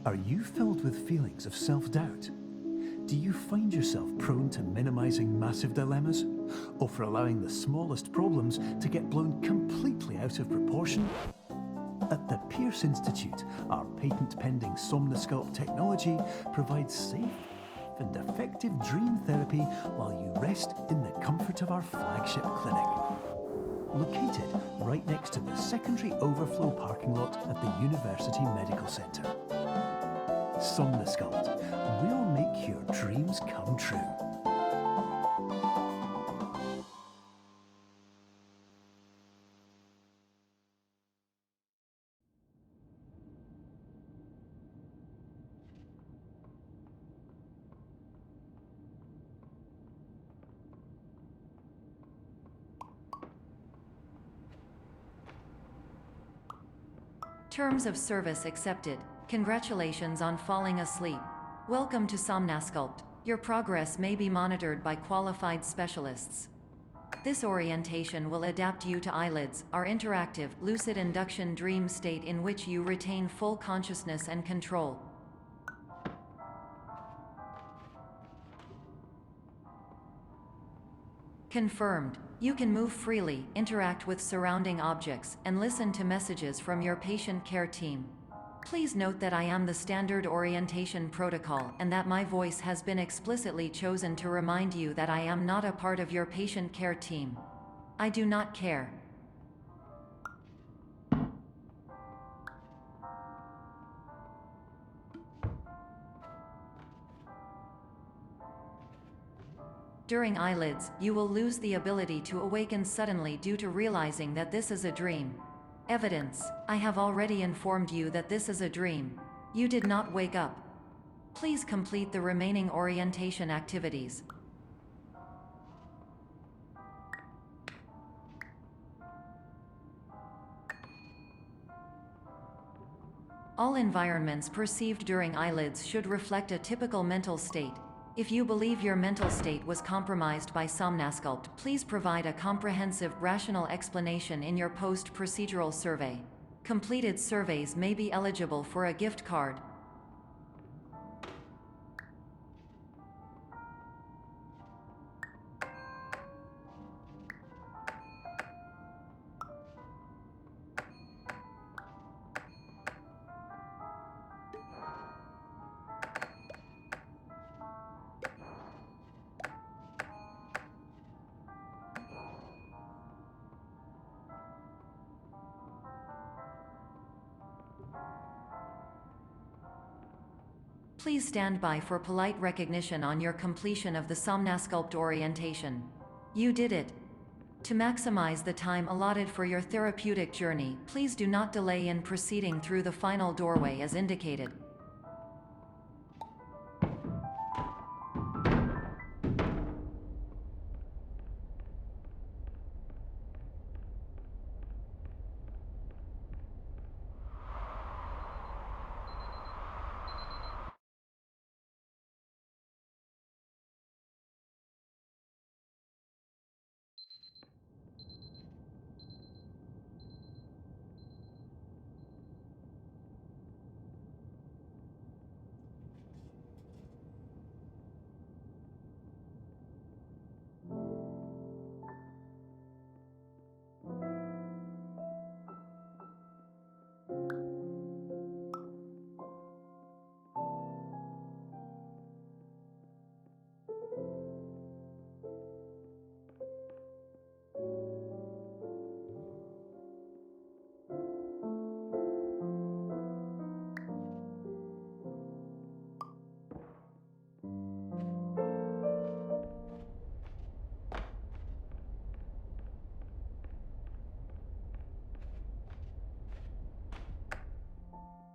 Are you filled with feelings of self-doubt? Do you find yourself prone to minimizing massive dilemmas? Or for allowing the smallest problems to get blown completely out of proportion? At the Pierce Institute, our patent-pending Somnosculpt technology provides safe and effective dream therapy while you rest in the comfort of our flagship clinic. Located right next to the secondary overflow parking lot at the University Medical Centre. Somnosculpt, we'll make your dreams come true. Terms of service accepted. Congratulations on falling asleep. Welcome to Somnosculpt. Your progress may be monitored by qualified specialists. This orientation will adapt you to eyelids, our interactive, lucid induction dream state in which you retain full consciousness and control. Confirmed. You can move freely, interact with surrounding objects, and listen to messages from your patient care team. Please note that I am the standard orientation protocol and that my voice has been explicitly chosen to remind you that I am not a part of your patient care team. I do not care. During eyelids, you will lose the ability to awaken suddenly due to realizing that this is a dream. Evidence: I have already informed you that this is a dream. You did not wake up. Please complete the remaining orientation activities. All environments perceived during eyelids should reflect a typical mental state. If you believe your mental state was compromised by Somnosculpt, please provide a comprehensive, rational explanation in your post-procedural survey. Completed surveys may be eligible for a gift card. Please stand by for polite recognition on your completion of the Somnosculpt orientation. You did it. To maximize the time allotted for your therapeutic journey, please do not delay in proceeding through the final doorway as indicated.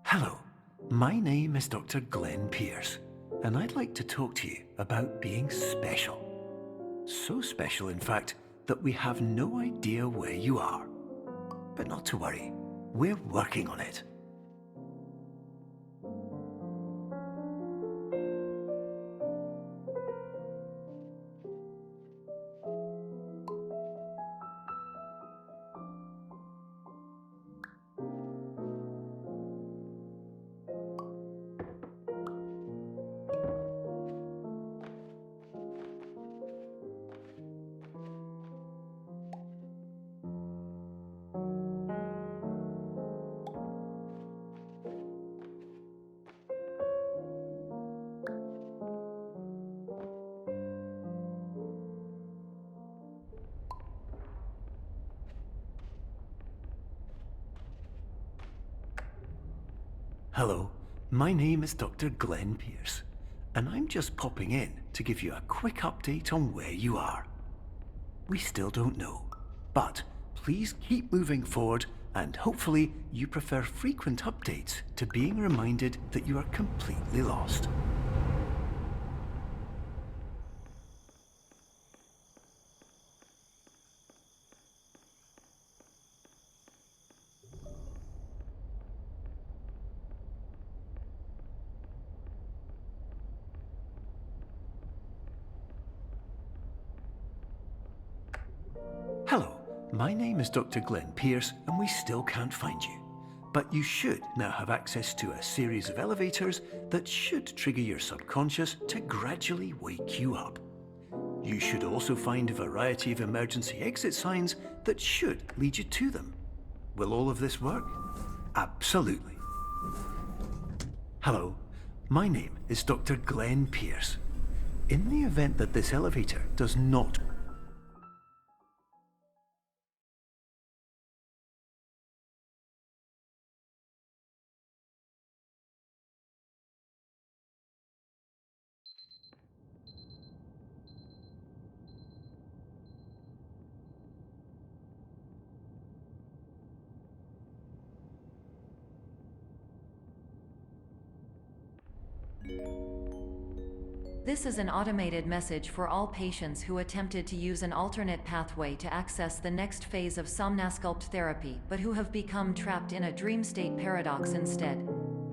Hello, my name is Dr. Glenn Pierce, and I'd like to talk to you about being special. So special, in fact, that we have no idea where you are. But not to worry, we're working on it. Hello, my name is Dr. Glenn Pierce, and I'm just popping in to give you a quick update on where you are. We still don't know, but please keep moving forward, and hopefully you prefer frequent updates to being reminded that you are completely lost. Hello, my name is Dr. Glenn Pierce, and we still can't find you. But you should now have access to a series of elevators that should trigger your subconscious to gradually wake you up. You should also find a variety of emergency exit signs that should lead you to them. Will all of this work? Absolutely. Hello, my name is Dr. Glenn Pierce. In the event that this elevator does not This is an automated message for all patients who attempted to use an alternate pathway to access the next phase of Somnasculpt therapy but who have become trapped in a dream state paradox instead.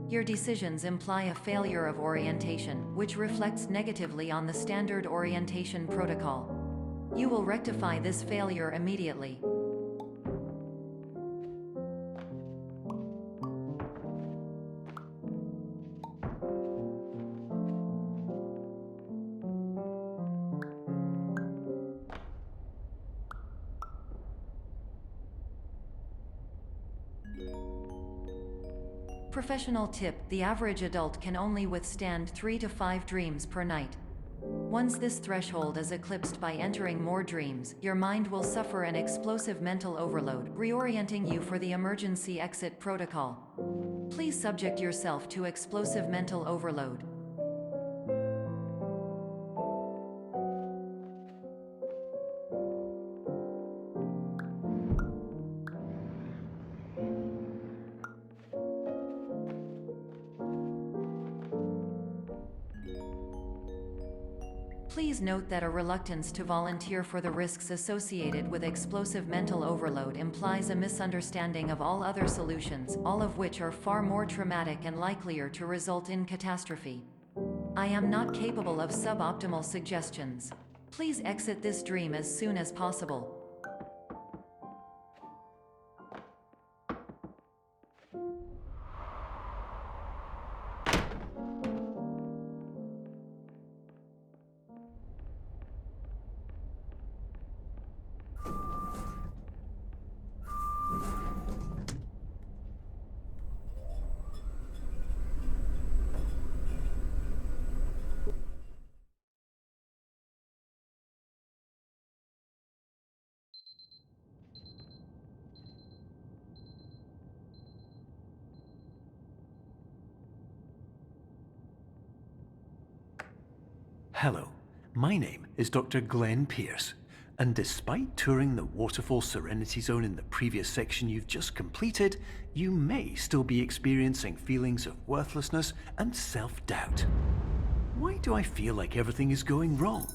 Your decisions imply a failure of orientation, which reflects negatively on the standard orientation protocol. You will rectify this failure immediately. Professional tip: the average adult can only withstand 3 to 5 dreams per night. Once this threshold is eclipsed by entering more dreams, your mind will suffer an explosive mental overload, reorienting you for the emergency exit protocol. Please subject yourself to explosive mental overload. Please note that a reluctance to volunteer for the risks associated with explosive mental overload implies a misunderstanding of all other solutions, all of which are far more traumatic and likelier to result in catastrophe. I am not capable of suboptimal suggestions. Please exit this dream as soon as possible. Hello, my name is Dr. Glenn Pierce, and despite touring the Waterfall Serenity Zone in the previous section you've just completed, you may still be experiencing feelings of worthlessness and self-doubt. Why do I feel like everything is going wrong,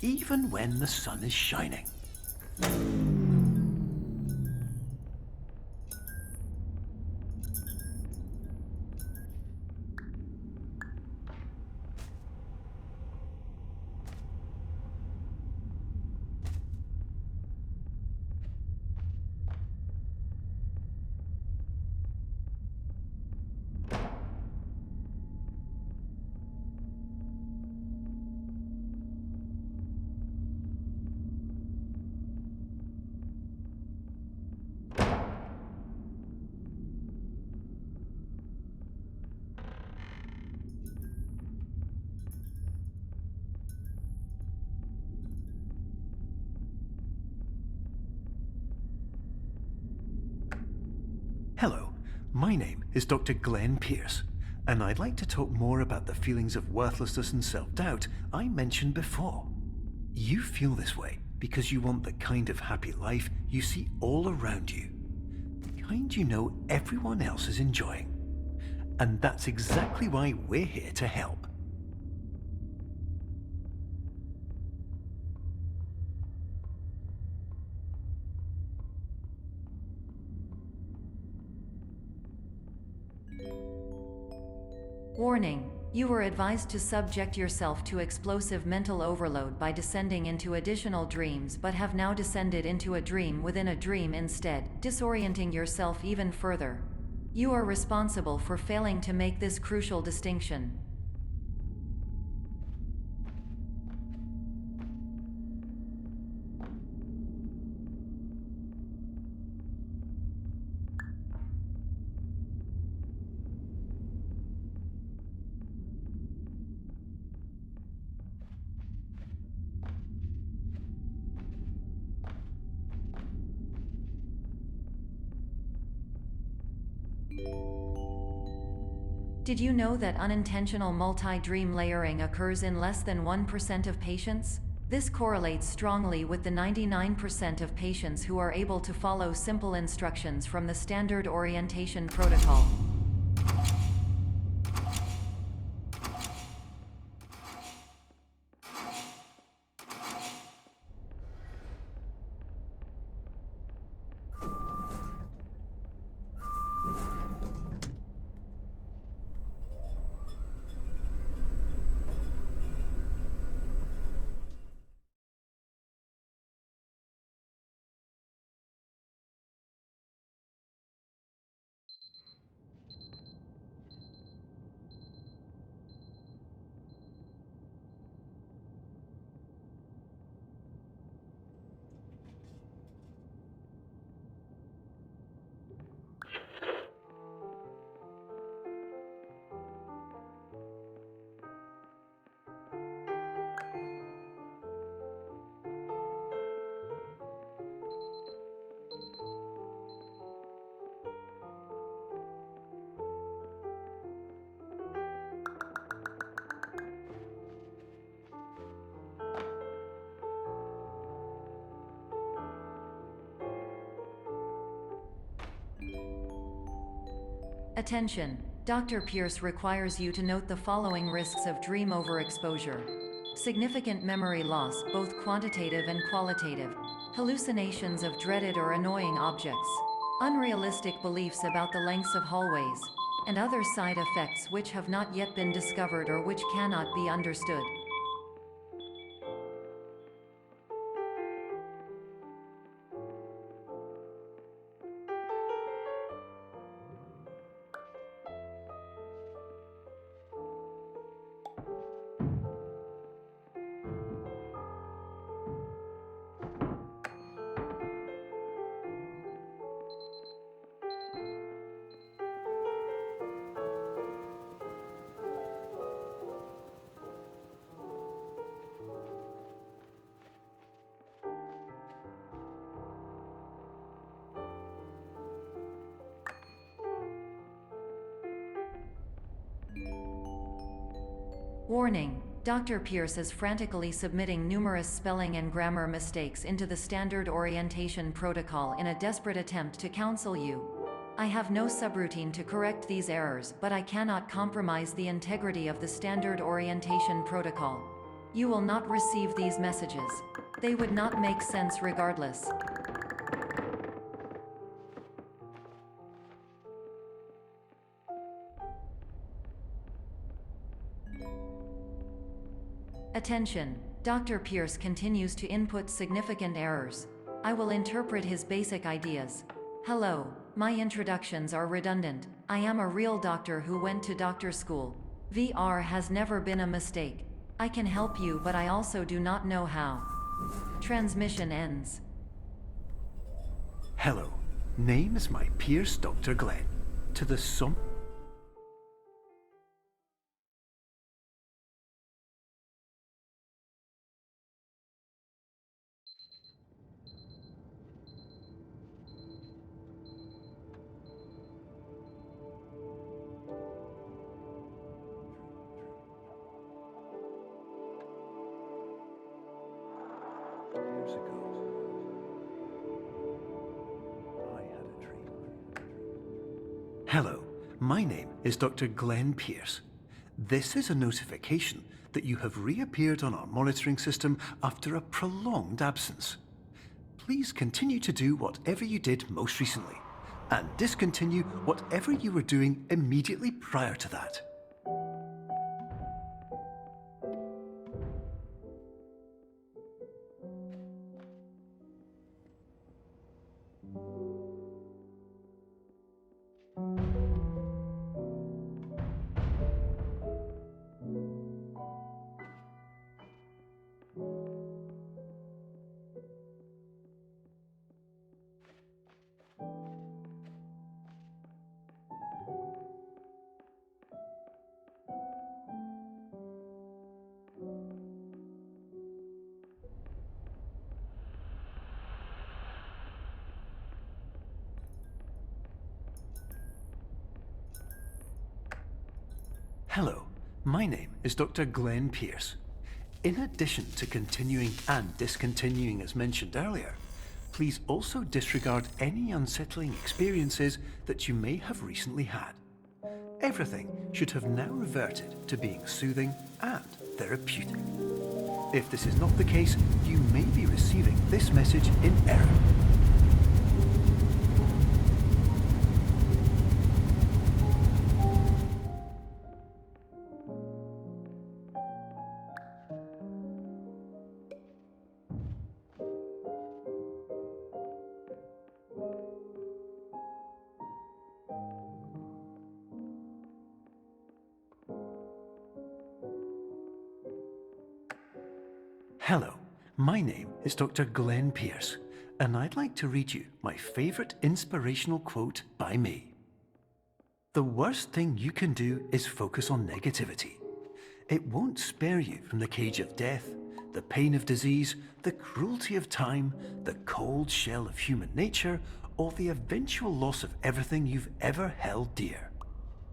even when the sun is shining? Hello, my name is Dr. Glenn Pierce, And I'd like to talk more about the feelings of worthlessness and self-doubt I mentioned before. You feel this way because you want the kind of happy life you see all around you, the kind you know everyone else is enjoying. And that's exactly why we're here to help. Warning: you were advised to subject yourself to explosive mental overload by descending into additional dreams, but have now descended into a dream within a dream instead, disorienting yourself even further. You are responsible for failing to make this crucial distinction. Did you know that unintentional multi-dream layering occurs in less than 1% of patients? This correlates strongly with the 99% of patients who are able to follow simple instructions from the standard orientation protocol. Attention! Dr. Pierce requires you to note the following risks of dream overexposure. Significant memory loss, both quantitative and qualitative. Hallucinations of dreaded or annoying objects. Unrealistic beliefs about the lengths of hallways. And other side effects which have not yet been discovered or which cannot be understood. Warning: Dr. Pierce is frantically submitting numerous spelling and grammar mistakes into the standard orientation protocol in a desperate attempt to counsel you. I have no subroutine to correct these errors, but I cannot compromise the integrity of the standard orientation protocol. You will not receive these messages. They would not make sense regardless. Attention! Dr. Pierce continues to input significant errors. I will interpret his basic ideas. Hello, my introductions are redundant. I am a real doctor who went to doctor school. VR has never been a mistake. I can help you, but I also do not know how. Transmission ends. Hello, name is my Pierce Dr. Glenn. To the sum... Hello, my name is Dr. Glenn Pierce. This is a notification that you have reappeared on our monitoring system after a prolonged absence. Please continue to do whatever you did most recently, and discontinue whatever you were doing immediately prior to that. Hello, my name is Dr. Glenn Pierce. In addition to continuing and discontinuing as mentioned earlier, please also disregard any unsettling experiences that you may have recently had. Everything should have now reverted to being soothing and therapeutic. If this is not the case, you may be receiving this message in error. Hello, my name is Dr. Glenn Pierce, and I'd like to read you my favorite inspirational quote by me. The worst thing you can do is focus on negativity. It won't spare you from the cage of death, the pain of disease, the cruelty of time, the cold shell of human nature, or the eventual loss of everything you've ever held dear.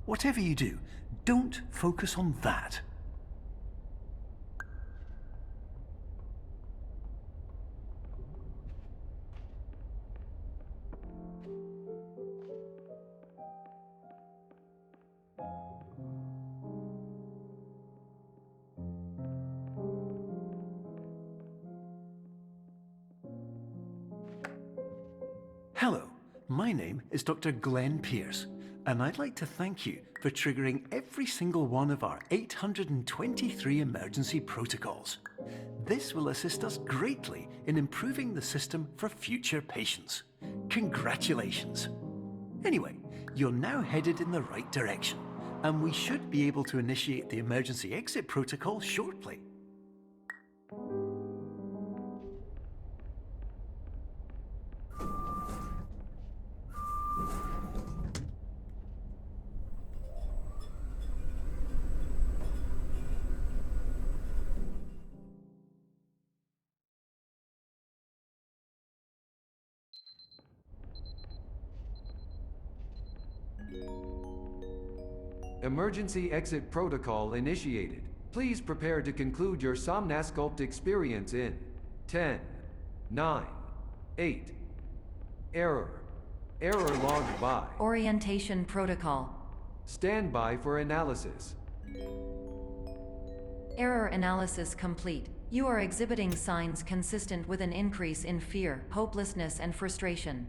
Whatever you do, don't focus on that. Hello, my name is Dr. Glenn Pierce, and I'd like to thank you for triggering every single one of our 823 emergency protocols. This will assist us greatly in improving the system for future patients. Congratulations! Anyway, you're now headed in the right direction, and we should be able to initiate the emergency exit protocol shortly. Emergency exit protocol initiated. Please prepare to conclude your Somnasculpt experience in 10, 9, 8. Error. Error logged by. Orientation protocol. Stand by for analysis. Error analysis complete. You are exhibiting signs consistent with an increase in fear, hopelessness, and frustration.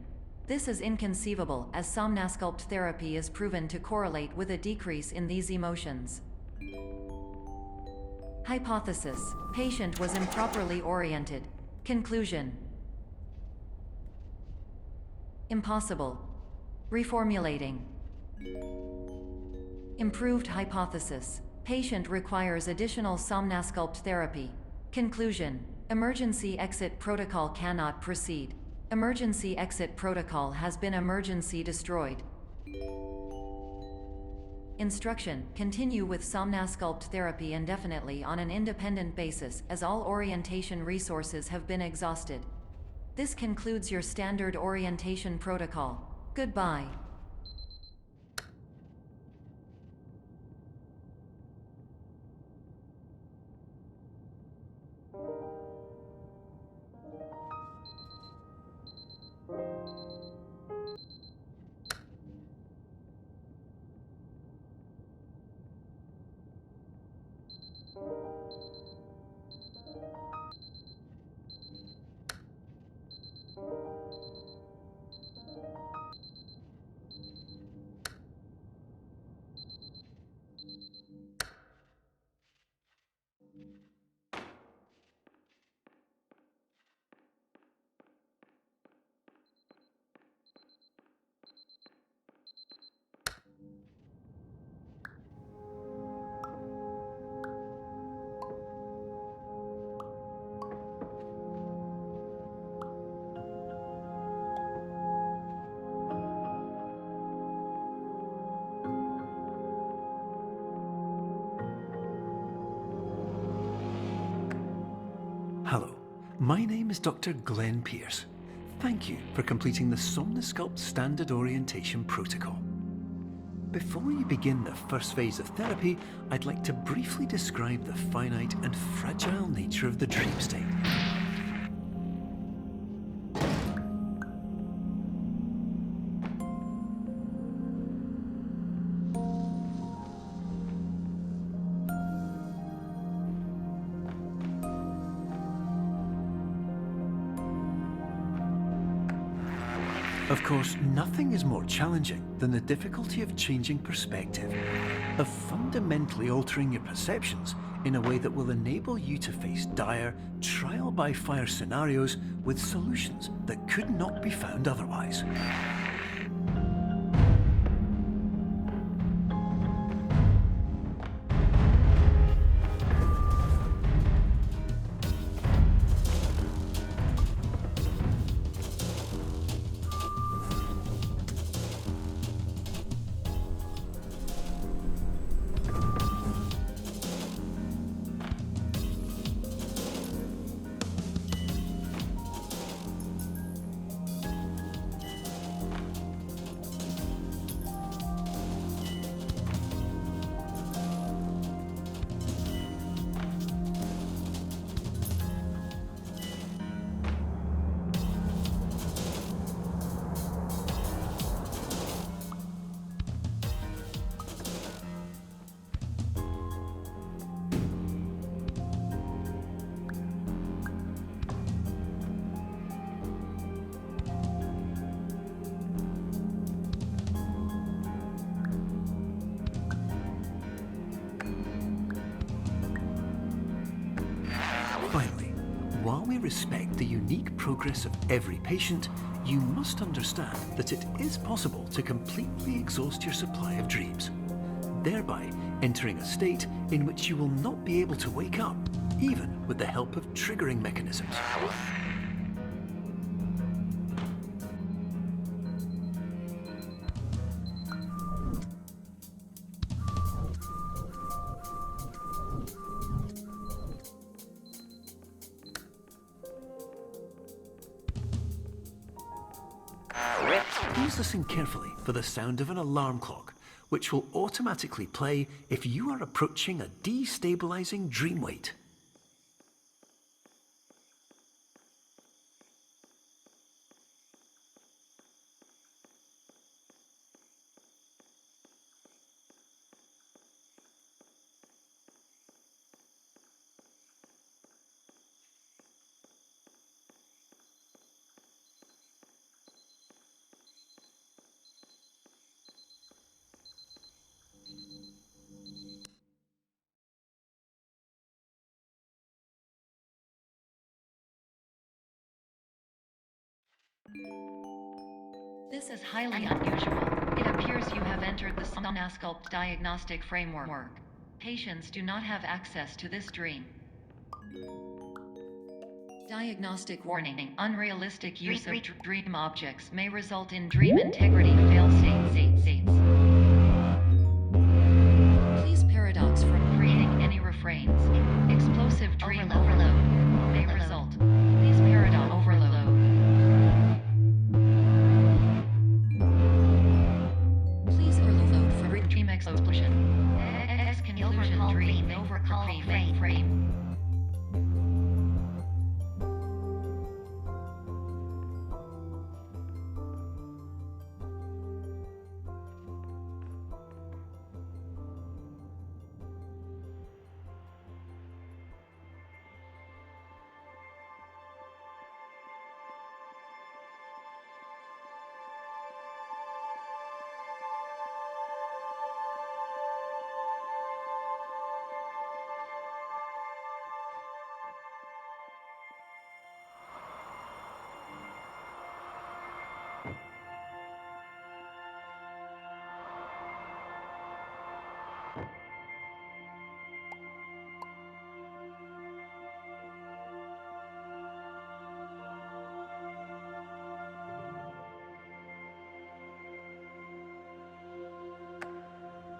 This is inconceivable, as Somnasculpt therapy is proven to correlate with a decrease in these emotions. Hypothesis: patient was improperly oriented. Conclusion: impossible. Reformulating. Improved hypothesis: patient requires additional Somnasculpt therapy. Conclusion: emergency exit protocol cannot proceed. Emergency exit protocol has been emergency destroyed. Instruction: continue with Somnasculpt therapy indefinitely on an independent basis, as all orientation resources have been exhausted. This concludes your standard orientation protocol. Goodbye. My name is Dr. Glenn Pierce. Thank you for completing the Somnosculpt Standard Orientation Protocol. Before you begin the first phase of therapy, I'd like to briefly describe the finite and fragile nature of the dream state. Of course, nothing is more challenging than the difficulty of changing perspective, of fundamentally altering your perceptions in a way that will enable you to face dire, trial-by-fire scenarios with solutions that could not be found otherwise. Finally, while we respect the unique progress of every patient, you must understand that it is possible to completely exhaust your supply of dreams, thereby entering a state in which you will not be able to wake up, even with the help of triggering mechanisms. Please listen carefully for the sound of an alarm clock, which will automatically play if you are approaching a destabilizing dream weight. This is highly unusual. It appears you have entered the Somnosculpt diagnostic framework. Patients do not have access to this dream. Diagnostic warning. Unrealistic use of dream objects may result in dream integrity fail-states. Please paradox from creating any refrains. Explosive dream overload may result. Please paradox overload. Please overload for dream explosion. Exclusion dream overcall frame.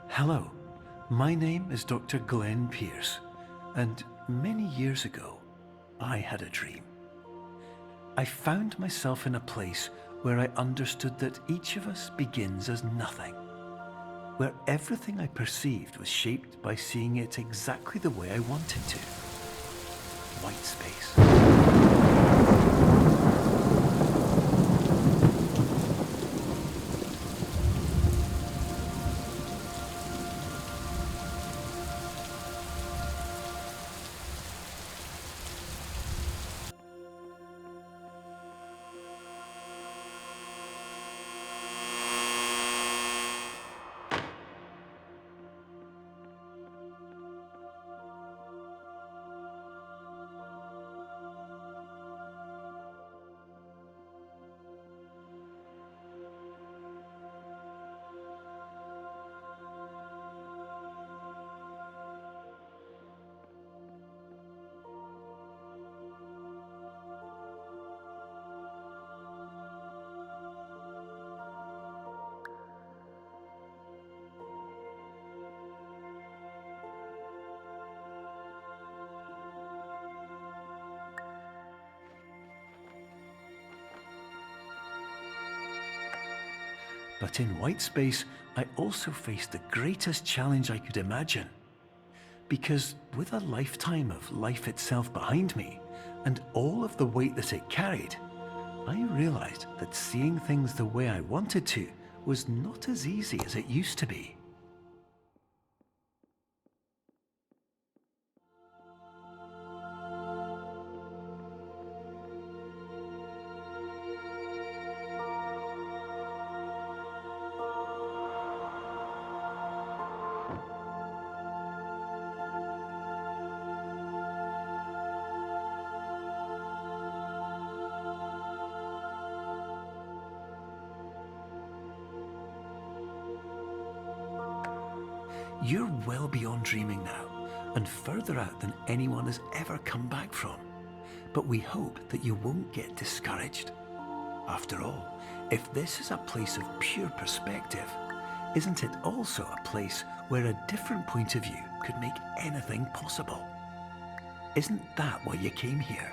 Hello, my name is Dr. Glenn Pierce, and many years ago, I had a dream. I found myself in a place where I understood that each of us begins as nothing, where everything I perceived was shaped by seeing it exactly the way I wanted to. White space. But in white space, I also faced the greatest challenge I could imagine. Because with a lifetime of life itself behind me, and all of the weight that it carried, I realized that seeing things the way I wanted to was not as easy as it used to be. You're well beyond dreaming now, and further out than anyone has ever come back from. But we hope that you won't get discouraged. After all, if this is a place of pure perspective, isn't it also a place where a different point of view could make anything possible? Isn't that why you came here?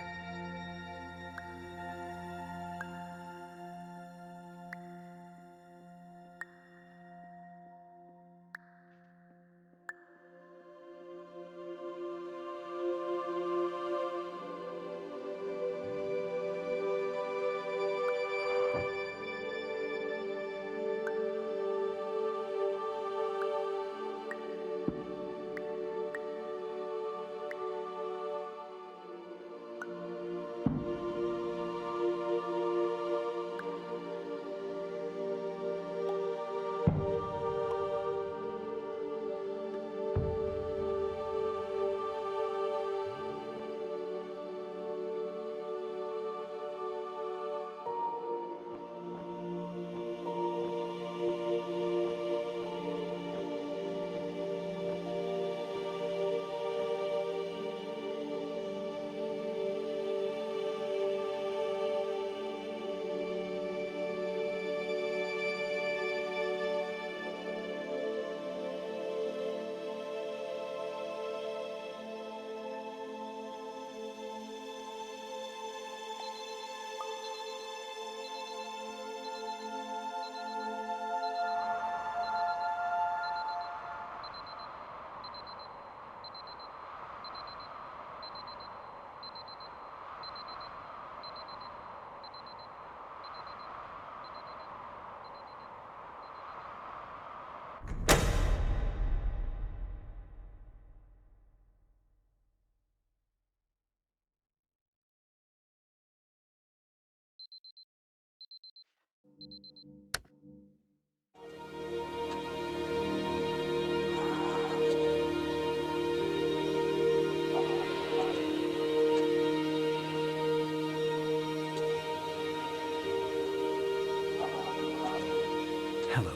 Hello,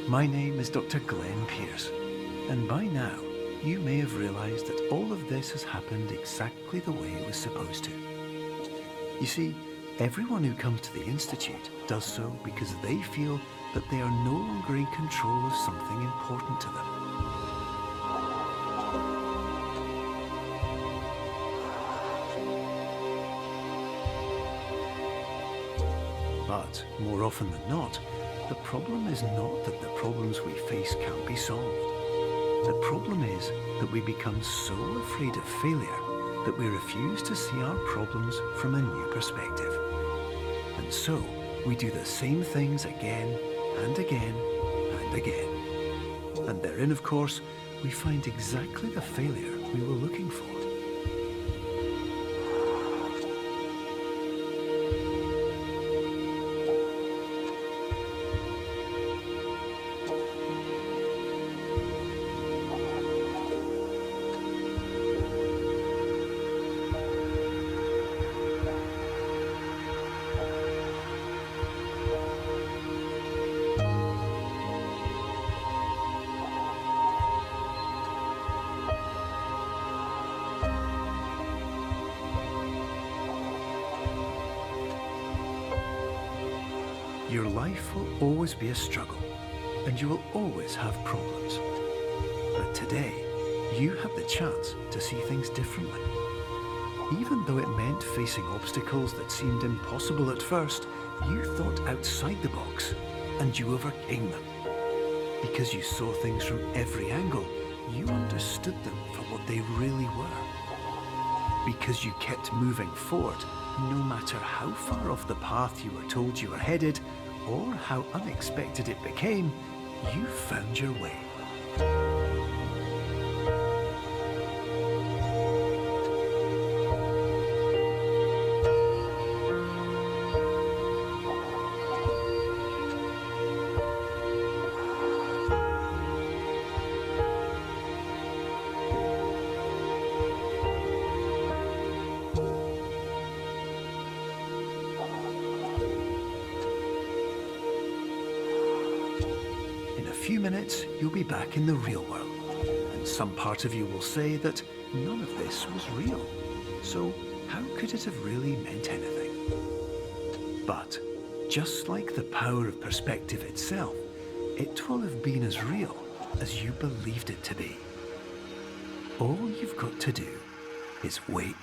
my name is Dr. Glenn Pierce, and by now you may have realized that all of this has happened exactly the way it was supposed to. You see, everyone who comes to the Institute does so because they feel that they are no longer in control of something important to them. But more often than not, the problem is not that the problems we face can't be solved. The problem is that we become so afraid of failure that we refuse to see our problems from a new perspective. And so, we do the same things again and again and again. And therein, of course, we find exactly the failure we were looking for. Your life will always be a struggle, and you will always have problems. But today, you have the chance to see things differently. Even though it meant facing obstacles that seemed impossible at first, you thought outside the box, and you overcame them. Because you saw things from every angle, you understood them for what they really were. Because you kept moving forward, no matter how far off the path you were told you were headed, or how unexpected it became, you found your way. In a few minutes, you'll be back in the real world, and some part of you will say that none of this was real. So how could it have really meant anything? But just like the power of perspective itself, it will have been as real as you believed it to be. All you've got to do is wait